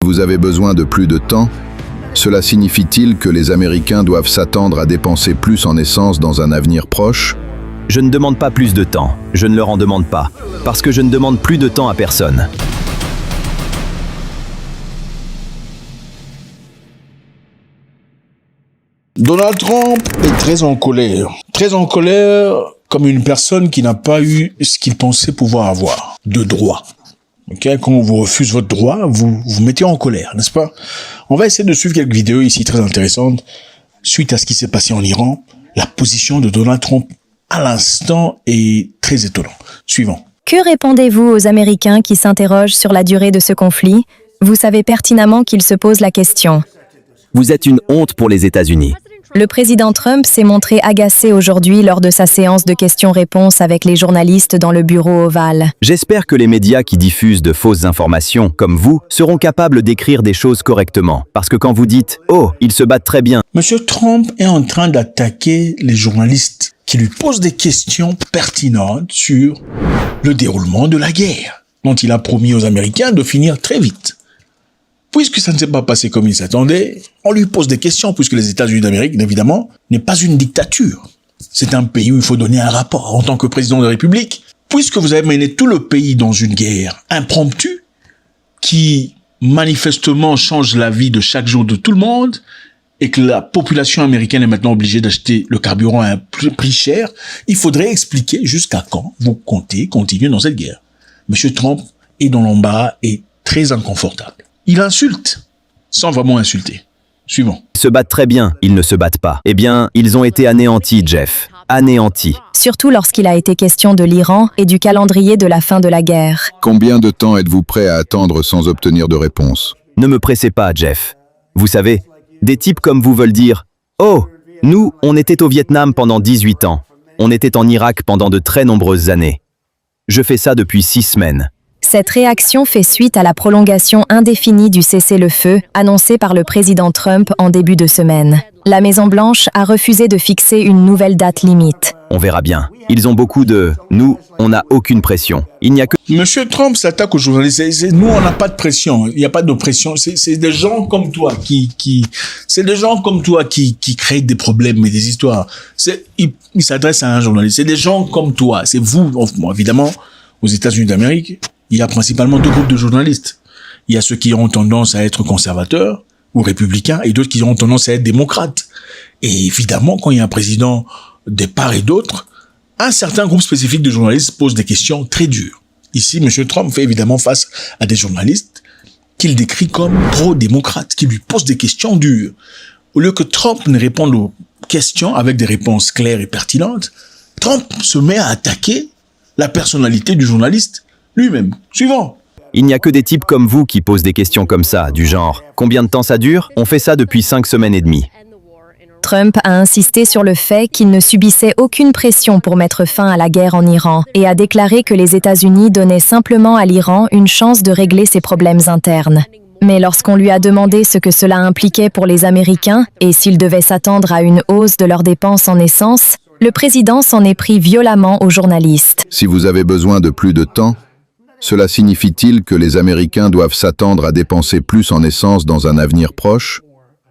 Vous avez besoin de plus de temps? Cela signifie-t-il que les Américains doivent s'attendre à dépenser plus en essence dans un avenir proche? Je ne demande pas plus de temps, je ne leur en demande pas, parce que je ne demande plus de temps à personne. Donald Trump est très en colère. Très en colère comme une personne qui n'a pas eu ce qu'il pensait pouvoir avoir, de droit. Okay? Quand on vous refuse votre droit, vous vous mettez en colère, n'est-ce pas? On va essayer de suivre quelques vidéos ici très intéressantes suite à ce qui s'est passé en Iran. La position de Donald Trump à l'instant est très étonnante. Suivant. Que répondez-vous aux Américains qui s'interrogent sur la durée de ce conflit? Vous savez pertinemment qu'ils se posent la question. Vous êtes une honte pour les États-Unis. Le président Trump s'est montré agacé aujourd'hui lors de sa séance de questions-réponses avec les journalistes dans le bureau ovale. J'espère que les médias qui diffusent de fausses informations, comme vous, seront capables d'écrire des choses correctement. Parce que quand vous dites « Oh, ils se battent très bien », Monsieur Trump est en train d'attaquer les journalistes qui lui posent des questions pertinentes sur le déroulement de la guerre, dont il a promis aux Américains de finir très vite. Puisque ça ne s'est pas passé comme il s'attendait, on lui pose des questions, puisque les États-Unis d'Amérique, évidemment, n'est pas une dictature. C'est un pays où il faut donner un rapport en tant que président de la République. Puisque vous avez mené tout le pays dans une guerre impromptue, qui manifestement change la vie de chaque jour de tout le monde, et que la population américaine est maintenant obligée d'acheter le carburant à un prix cher, il faudrait expliquer jusqu'à quand vous comptez continuer dans cette guerre. Monsieur Trump est dans l'embarras et très inconfortable. Il insulte, sans vraiment insulter. Suivant. ils se battent très bien, ils ne se battent pas. Eh bien, ils ont été anéantis, Jeff. Anéantis. Surtout lorsqu'il a été question de l'Iran et du calendrier de la fin de la guerre. Combien de temps êtes-vous prêt à attendre sans obtenir de réponse? Ne me pressez pas, Jeff. Vous savez, des types comme vous veulent dire « Oh, nous, on était au Vietnam pendant 18 ans. On était en Irak pendant de très nombreuses années. Je fais ça depuis 6 semaines. » Cette réaction fait suite à la prolongation indéfinie du cessez-le-feu annoncé par le président Trump en début de semaine. La Maison-Blanche a refusé de fixer une nouvelle date limite. On verra bien. Ils ont beaucoup de « nous, on n'a aucune pression. Il n'y a que... » Monsieur Trump s'attaque aux journalistes. Nous, on n'a pas de pression. Il n'y a pas de pression. C'est des gens comme toi c'est des gens comme toi qui créent des problèmes et des histoires. Il s'adresse à un journaliste. C'est des gens comme toi. C'est vous, bon, évidemment, aux États-Unis d'Amérique. Il y a principalement 2 groupes de journalistes. Il y a ceux qui ont tendance à être conservateurs ou républicains et d'autres qui ont tendance à être démocrates. Et évidemment, quand il y a un président de part et d'autre, un certain groupe spécifique de journalistes pose des questions très dures. Ici, M. Trump fait évidemment face à des journalistes qu'il décrit comme pro-démocrates, qui lui posent des questions dures. Au lieu que Trump ne réponde aux questions avec des réponses claires et pertinentes, Trump se met à attaquer la personnalité du journaliste lui-même. Suivant. Il n'y a que des types comme vous qui posent des questions comme ça, du genre « Combien de temps ça dure ? On fait ça depuis 5 semaines et demie. » Trump a insisté sur le fait qu'il ne subissait aucune pression pour mettre fin à la guerre en Iran et a déclaré que les États-Unis donnaient simplement à l'Iran une chance de régler ses problèmes internes. Mais lorsqu'on lui a demandé ce que cela impliquait pour les Américains et s'ils devaient s'attendre à une hausse de leurs dépenses en essence, le président s'en est pris violemment aux journalistes. Si vous avez besoin de plus de temps, cela signifie-t-il que les Américains doivent s'attendre à dépenser plus en essence dans un avenir proche?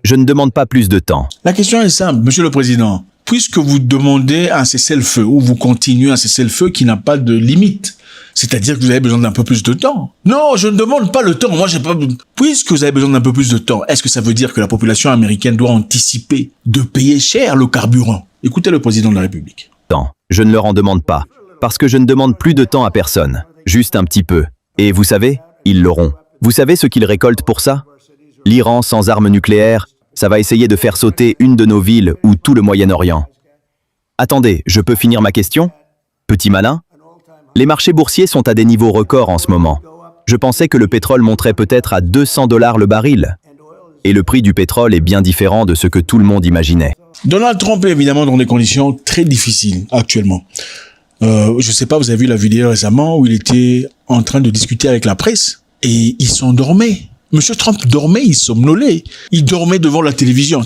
Je ne demande pas plus de temps. La question est simple, Monsieur le Président. Puisque vous demandez un cessez-le-feu ou vous continuez un cessez-le-feu qui n'a pas de limite, c'est-à-dire que vous avez besoin d'un peu plus de temps. Non, je ne demande pas le temps. Moi, j'ai pas. Puisque vous avez besoin d'un peu plus de temps, est-ce que ça veut dire que la population américaine doit anticiper de payer cher le carburant? Écoutez le président de la République. Temps. Je ne leur en demande pas. Parce que je ne demande plus de temps à personne. Juste un petit peu. Et vous savez, ils l'auront. Vous savez ce qu'ils récoltent pour ça? L'Iran sans armes nucléaires, ça va essayer de faire sauter une de nos villes ou tout le Moyen-Orient. Attendez, je peux finir ma question? Petit malin? Les marchés boursiers sont à des niveaux records en ce moment. Je pensais que le pétrole monterait peut-être à 200 $ le baril. Et le prix du pétrole est bien différent de ce que tout le monde imaginait. Donald Trump est évidemment dans des conditions très difficiles actuellement. Je sais pas, vous avez vu la vidéo récemment où il était en train de discuter avec la presse et il s'endormait. Monsieur Trump dormait, il somnolait. Il dormait devant la télévision.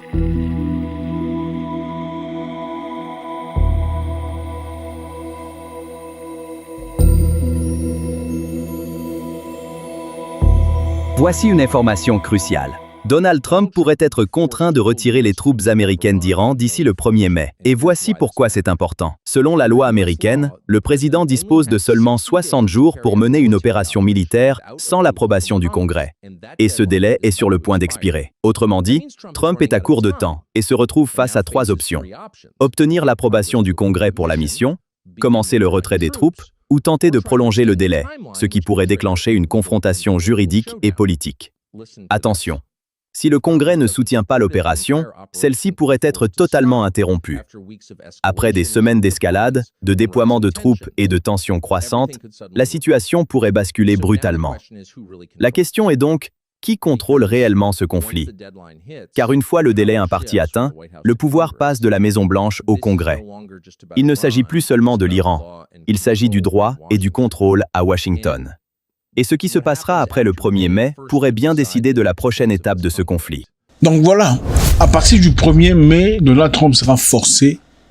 Voici une information cruciale. Donald Trump pourrait être contraint de retirer les troupes américaines d'Iran d'ici le 1er mai. Et voici pourquoi c'est important. Selon la loi américaine, le président dispose de seulement 60 jours pour mener une opération militaire sans l'approbation du Congrès. Et ce délai est sur le point d'expirer. Autrement dit, Trump est à court de temps et se retrouve face à 3 options. Obtenir l'approbation du Congrès pour la mission, commencer le retrait des troupes, ou tenter de prolonger le délai, ce qui pourrait déclencher une confrontation juridique et politique. Attention! Si le Congrès ne soutient pas l'opération, celle-ci pourrait être totalement interrompue. Après des semaines d'escalade, de déploiement de troupes et de tensions croissantes, la situation pourrait basculer brutalement. La question est donc, qui contrôle réellement ce conflit? Car une fois le délai imparti atteint, le pouvoir passe de la Maison-Blanche au Congrès. Il ne s'agit plus seulement de l'Iran, il s'agit du droit et du contrôle à Washington. Et ce qui se passera après le 1er mai pourrait bien décider de la prochaine étape de ce conflit. Donc voilà, à partir du 1er mai, Donald Trump sera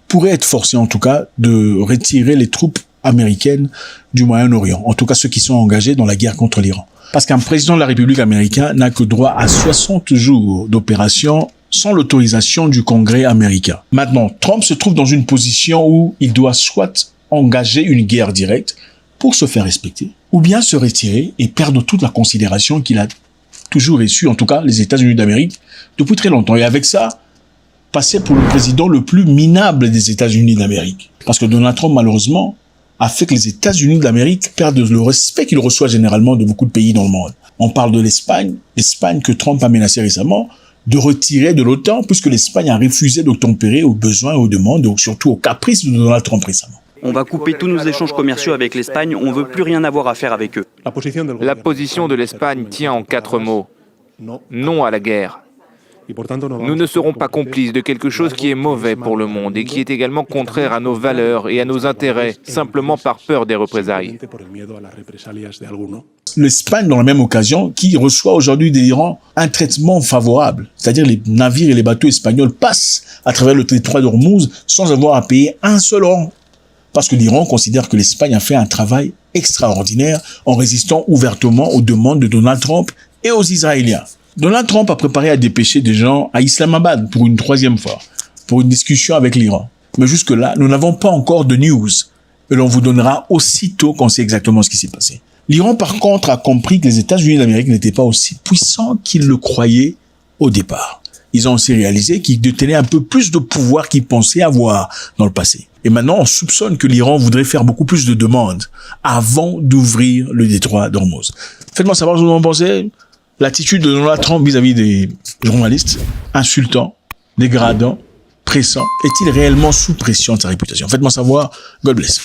pourrait être forcé en tout cas, de retirer les troupes américaines du Moyen-Orient. En tout cas, ceux qui sont engagés dans la guerre contre l'Iran. Parce qu'un président de la République américaine n'a que droit à 60 jours d'opération sans l'autorisation du Congrès américain. Maintenant, Trump se trouve dans une position où il doit soit engager une guerre directe pour se faire respecter, ou bien se retirer et perdre toute la considération qu'il a toujours reçue, en tout cas les États-Unis d'Amérique, depuis très longtemps. Et avec ça, passer pour le président le plus minable des États-Unis d'Amérique. Parce que Donald Trump, malheureusement, a fait que les États-Unis d'Amérique perdent le respect qu'il reçoit généralement de beaucoup de pays dans le monde. On parle de l'Espagne que Trump a menacé récemment de retirer de l'OTAN, puisque l'Espagne a refusé d'obtempérer aux besoins et aux demandes, et surtout aux caprices de Donald Trump récemment. On va couper tous nos échanges commerciaux avec l'Espagne, on ne veut plus rien avoir à faire avec eux. La position de l'Espagne tient en 4 mots. Non à la guerre. Nous ne serons pas complices de quelque chose qui est mauvais pour le monde et qui est également contraire à nos valeurs et à nos intérêts, simplement par peur des représailles. L'Espagne, dans la même occasion, qui reçoit aujourd'hui de l'Iran un traitement favorable. C'est-à-dire les navires et les bateaux espagnols passent à travers le détroit d'Ormuz sans avoir à payer un seul rang. Parce que l'Iran considère que l'Espagne a fait un travail extraordinaire en résistant ouvertement aux demandes de Donald Trump et aux Israéliens. Donald Trump a préparé à dépêcher des gens à Islamabad pour une 3e fois, pour une discussion avec l'Iran. Mais jusque-là, nous n'avons pas encore de news. Et l'on vous donnera aussitôt qu'on sait exactement ce qui s'est passé. L'Iran, par contre, a compris que les États-Unis d'Amérique n'étaient pas aussi puissants qu'ils le croyaient au départ. Ils ont aussi réalisé qu'ils détenaient un peu plus de pouvoir qu'ils pensaient avoir dans le passé. Et maintenant, on soupçonne que l'Iran voudrait faire beaucoup plus de demandes avant d'ouvrir le détroit d'Ormuz. Faites-moi savoir ce que vous en pensez. L'attitude de Donald Trump vis-à-vis des journalistes, insultant, dégradant, pressant, est-il réellement sous pression de sa réputation? Faites-moi savoir. God bless.